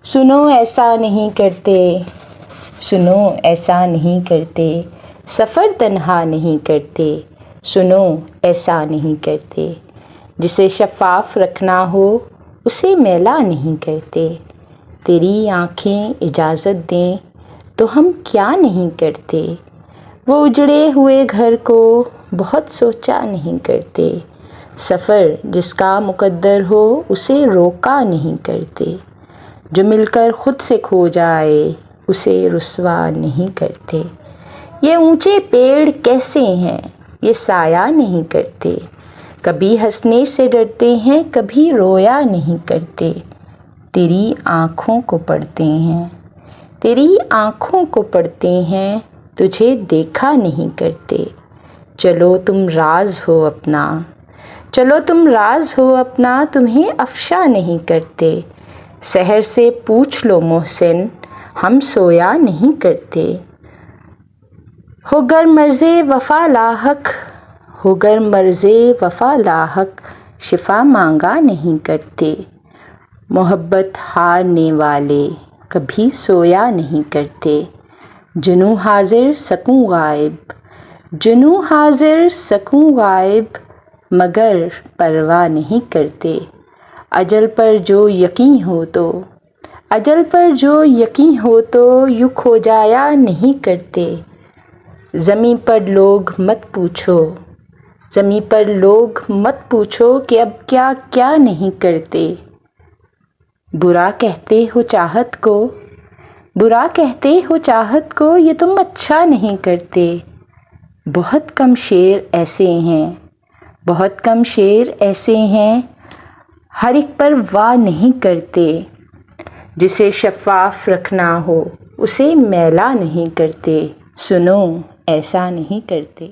سنو ایسا نہیں کرتے، سنو ایسا نہیں کرتے، سفر تنہا نہیں کرتے، سنو ایسا نہیں کرتے، جسے شفاف رکھنا ہو اسے میلا نہیں کرتے، تیری آنکھیں اجازت دیں تو ہم کیا نہیں کرتے، وہ اجڑے ہوئے گھر کو بہت سوچا نہیں کرتے، سفر جس کا مقدر ہو اسے روکا نہیں کرتے، جو مل کر خود سے کھو جائے اسے رسوا نہیں کرتے، یہ اونچے پیڑ کیسے ہیں یہ سایہ نہیں کرتے، کبھی ہنسنے سے ڈرتے ہیں کبھی رویا نہیں کرتے، تیری آنکھوں کو پڑھتے ہیں، تیری آنکھوں کو پڑھتے ہیں، تجھے دیکھا نہیں کرتے، چلو تم راز ہو اپنا، چلو تم راز ہو اپنا، تمہیں افشا نہیں کرتے، سحر سے پوچھ لو محسن ہم سویا نہیں کرتے، ہو گر مرز وفا لاحق، ہو گر مرز وفا لاحق، شفا مانگا نہیں کرتے، محبت ہارنے والے کبھی سویا نہیں کرتے، جنوں حاضر سکوں غائب، جنوں حاضر سکوں غائب، مگر پرواہ نہیں کرتے، اجل پر جو یقین ہو تو، اجل پر جو یقین ہو تو یوں کھو جایا نہیں کرتے، زمیں پر لوگ مت پوچھو، زمیں پر لوگ مت پوچھو کہ اب کیا کیا نہیں کرتے، برا کہتے ہو چاہت کو، برا کہتے ہو چاہت کو، یہ تم اچھا نہیں کرتے، بہت کم شعر ایسے ہیں، بہت کم شعر ایسے ہیں، ہر ایک پر واہ نہیں کرتے، جسے شفاف رکھنا ہو اسے میلا نہیں کرتے، سنو ایسا نہیں کرتے۔